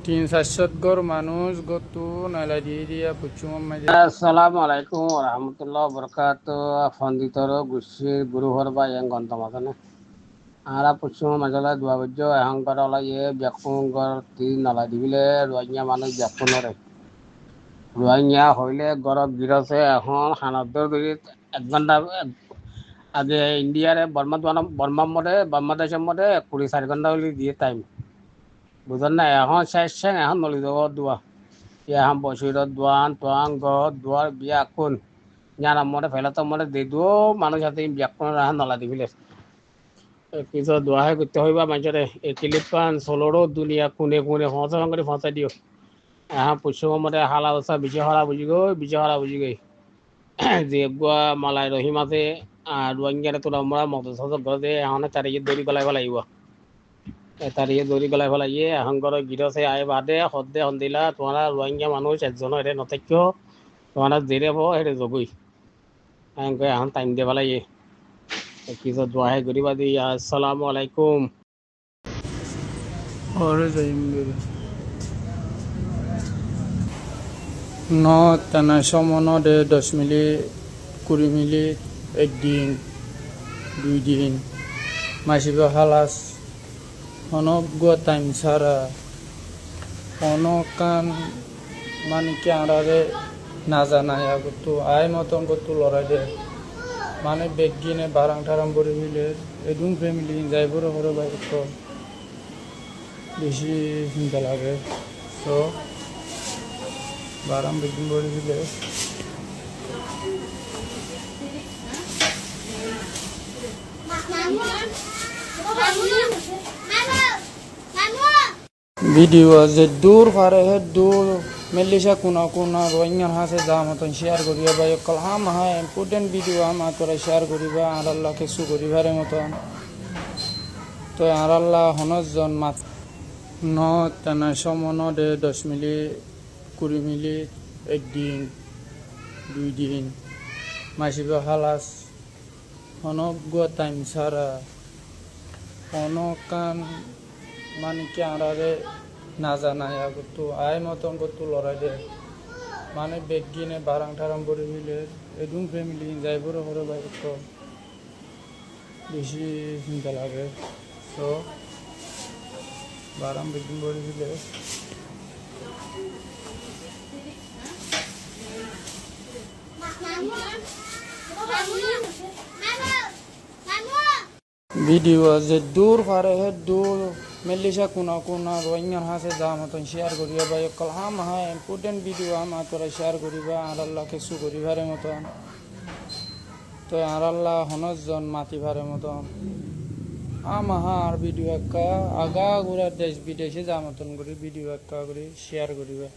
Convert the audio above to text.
300 গড় মানুষ গতু নালা দিয়ে দিয়া পুচুম মাঝে। আসসালামু আলাইকুম রহমতুল্লাহ বরকাত ফন্দিতর গুছি গুরুহর বা yang গন্তম আছে ara পুচুম মাজলা দুয়া বজ্জ এহংকার ওলা ইয়ে ব্যাকুঙ্গর তিন নালা দিবিলে রোয়াইয়া মানুষ ব্যাকুনরে রোয়াইয়া হইলে গরব গিরছে এখন হানাদর ধরি 1 ঘন্টা আগে ইন্ডিয়ারে বাংলাদেশের মধ্যে 24 ঘন্টা হলে দিয়ে টাইম বুঝলেন না এখন শেষ এখন নলি দোয়া এখন বছরত দোয়ান তোয়াং গদ দুয়ার বিয়া কোন জানা মরে ফেলে তো মরে দে দো মানুষ হাতে ব্যাকুন রাহা নলা দিবিলে কিছু দোয়াহে করতে হইবা মানুষরে একিলিপ পান ষোলোরও দুনিয়া কোনে কোনে ফসা করে ফসা দিও এখন পুষ্য মরে হালা বসা বিজয় হারা বুঝি গই যে গুয়া মালাই রহিম আছে আর রোহিঙ্গারে তোরা আমরা মতো সজক ঘরে এখন তারিখে দড়ি গলাই ফেলাইব তারিখে দড়ি গলাই ফেলাইয়ে এখন ঘরে গিরছে আয় বাদে সদ্যে সন্দিলা তোমারা রোহিঙ্গা মানুষ একজন এটা নথাক্য তোমারা জেরে হো এটা জগুই এখন টাইম দিয়ে ফেলাইয়ে কিছু দোয়াহে গরিবা দি আসসালামু আলাইকুম ওরে যাইম গেলে ন টানা সমন দে 10 মিনিট 20 মিনিট একদিন 2 দিন মাসিব হালাস অনক গুয়া টাইম সারা অনকান মানে কি আরারে না জানাই আগতো আই মতন কত লড়াই দে মানে বেগিনে বারাং ঠারাম করে মিলে এদুম ফ্যামিলি যাইবর করে বাইর তো বেশি চিন্তা লাগে তো বারাম বেগিন করে দিলে ভিডিও যে দূর পারে হে দূর মেলিসা কোনা কোনা রোহিঙ্গার হাসে যা মতন শেয়ার করিবা বা কলহাম হ্যাঁ ইম্পর্টেন্ট ভিডিও আমার তোরা শেয়ার করিবা আর আল্লাহ কিছু করিবারে মতন তো আর আল্লাহ হনজন মাত ন টানা সমন দে 10 মিনিট 20 মিনিট একদিন 2 দিন মাসিব হালাস অনক গুয়া টাইম সারা অনকান মানে কি আরারে না জানাই আগতো আই মতন কত লড়াই দে মানে বেগিনে বারাং ঠারাম করে মিলে এদুম ফ্যামিলি যাইবর করে বাইর তো বেশি চিন্তা লাগে তো বারাম বেগিন করে দিলে ভিডিও যে দূর পারে হে দূর মেলিসা কোনা কোনা রোহিঙ্গার হাসে যা মতন শেয়ার করিবা বা কলহাম হ্যাঁ ইম্পর্টেন্ট ভিডিও আমার তোরা শেয়ার করিবা আর আল্লাহ কিছু করিবারে মতন তো আর আল্লাহ হনজন মাতিবারে মতন আমার ভিডিও একা আগা গুড়া দেশ বিদেশে যা মতন করে ভিডিও একা করে শেয়ার করিবা।